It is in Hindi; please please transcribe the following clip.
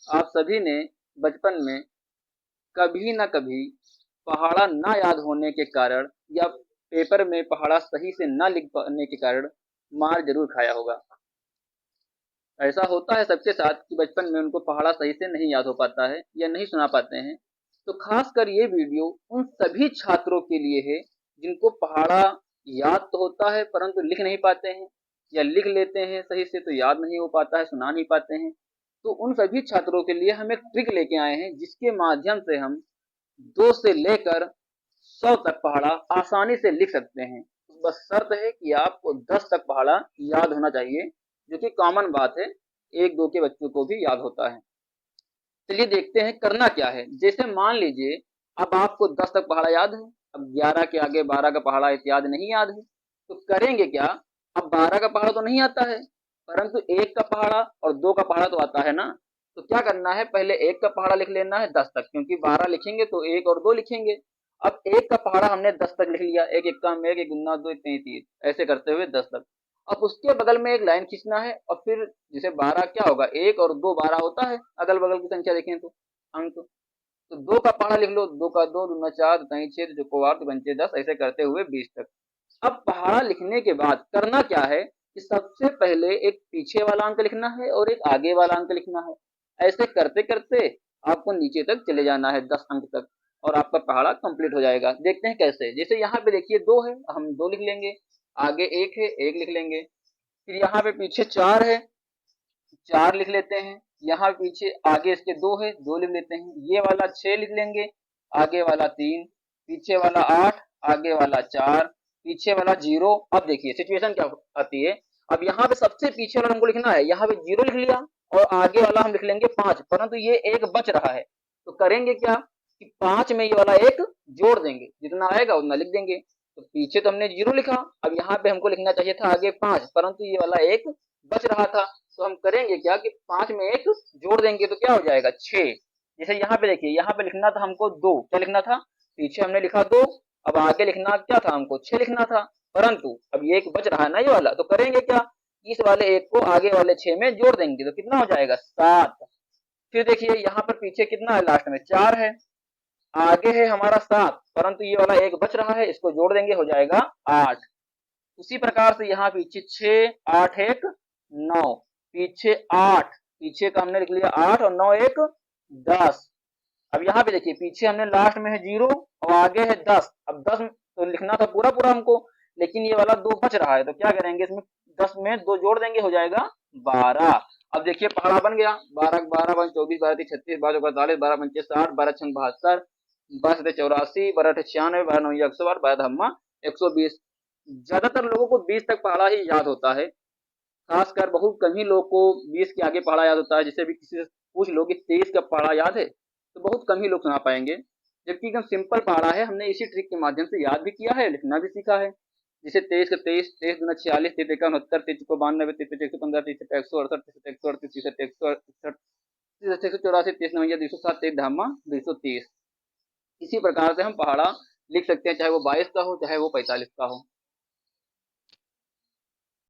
आप सभी ने बचपन में कभी न कभी पहाड़ा ना याद होने के कारण या पेपर में पहाड़ा सही से ना लिख पाने के कारण मार जरूर खाया होगा। ऐसा होता है सबके साथ कि बचपन में उनको पहाड़ा सही से नहीं याद हो पाता है या नहीं सुना पाते हैं। तो खासकर ये वीडियो उन सभी छात्रों के लिए है जिनको पहाड़ा याद तो होता है परंतु लिख नहीं पाते हैं, या लिख लेते हैं सही से तो याद नहीं हो पाता है, सुना नहीं पाते हैं। तो उन सभी छात्रों के लिए हम एक ट्रिक लेके आए हैं जिसके माध्यम से हम 2 से लेकर 100 तक पहाड़ा आसानी से लिख सकते हैं। बस शर्त है कि आपको 10 तक पहाड़ा याद होना चाहिए, जो कि कॉमन बात है, 1-2 के बच्चों को भी याद होता है। चलिए देखते हैं करना क्या है। जैसे मान लीजिए अब आपको 10 तक पहाड़ा याद है, अब 11 के आगे 12 का पहाड़ा इत्यादि नहीं याद है, तो करेंगे क्या? अब 12 का पहाड़ा तो नहीं आता है, परंतु 1 का पहाड़ा और 2 का पहाड़ा तो आता है ना। तो क्या करना है, पहले 1 का पहाड़ा लिख लेना है 10 तक, क्योंकि 12 लिखेंगे तो 1 और 2 लिखेंगे। अब 1 का पहाड़ा हमने 10 तक लिख लिया, 1 एक्का में 1, 1 दूना 2, 1 तीन 3, ऐसे करते हुए 10 तक। अब उसके बगल में एक लाइन खींचना है और फिर जैसे 12 क्या होगा, 1 और 2 12 होता है, अगल बगल की संख्या देखें तो अंक। तो 2 का पहाड़ा लिख लो, 2 का 2 दूना 4 तई 6 चौको 8 पंचे 10, ऐसे करते हुए 20 तक। अब पहाड़ा लिखने के बाद करना क्या है कि सबसे पहले एक पीछे वाला अंक लिखना है और एक आगे वाला अंक लिखना है। ऐसे करते करते आपको नीचे तक चले जाना है 10 अंक तक, और आपका पहाड़ा कंप्लीट हो जाएगा। देखते हैं कैसे। जैसे यहाँ पे देखिए 2 है, हम 2 लिख लेंगे, आगे 1 है 1 लिख लेंगे, फिर यहाँ पे पीछे 4 है, 4 लिख लेते हैं, यहाँ पीछे आगे इसके 2 है 2 लिख लेते हैं, ये वाला 6 लिख लेंगे, आगे वाला 3, पीछे वाला 8, आगे वाला 4, पीछे वाला 0। अब देखिए सिचुएशन क्या आती है। अब यहाँ पे सबसे पीछे वाला हमको लिखना है, यहाँ पे 0 लिख लिया और आगे वाला हम लिख लेंगे 5, परंतु ये एक बच रहा है। तो करेंगे क्या कि 5 में ये वाला एक जोड़ देंगे, जितना आएगा उतना लिख देंगे। तो पीछे तो हमने 0 लिखा, अब यहाँ पे हमको लिखना चाहिए था आगे 5, परंतु ये वाला एक बच रहा था। तो हम करेंगे क्या कि 5 में एक जोड़ देंगे तो क्या हो जाएगा 6। जैसे यहाँ पे देखिए, यहाँ पे लिखना था हमको 2, क्या लिखना था, पीछे हमने लिखा 2, अब आगे लिखना क्या था, हमको 6 लिखना था, परंतु अब ये एक बच रहा है ना ये वाला, तो करेंगे क्या, इस वाले एक को आगे वाले 6 में जोड़ देंगे तो कितना हो जाएगा 7। फिर देखिए यहाँ पर पीछे कितना है, लास्ट में 4 है, आगे है हमारा 7, परंतु ये वाला एक बच रहा है, इसको जोड़ देंगे हो जाएगा 8। उसी प्रकार से यहाँ पीछे 6 8 1 9, पीछे 8, पीछे का हमने लिख लिया 8 और 9 1 10। अब यहाँ पे देखिए पीछे हमने लास्ट में है 0 और आगे है 10। अब 10 तो लिखना था पूरा पूरा हमको, लेकिन ये वाला 2 बच रहा है, तो क्या करेंगे इसमें 10 में 2 जोड़ देंगे हो जाएगा 12। अब देखिए पहाड़ा बन गया, 12 12 1 24 12 3 36 12 चौके 48 12 पंचे 60 12 छंग 72 12 सत्ते 84 12 अठे 96 12 9 108 12 धम्मा 120। ज्यादातर लोगों को 20 तक पहाड़ा ही याद होता है, खासकर बहुत कम ही लोग को 20 के आगे पहाड़ा याद होता है। जिसे भी किसी से पूछ लो कि 23 का पहाड़ा याद है, तो बहुत कम ही लोग सुना पाएंगे। जबकि एकदम सिंपल पहाड़ा है, हमने इसी ट्रिक के माध्यम से याद भी किया है, लिखना भी सीखा है। जैसे 23 का 23, 23 दूना 46, 23 एका 69, 23 को 92, 23 115, 23 168, 23 138, 30 168, 30 184, 30 9 207, 23 धामा 230। इसी प्रकार से हम पहाड़ा लिख सकते हैं, चाहे वो 22 का हो चाहे वो 45 का हो।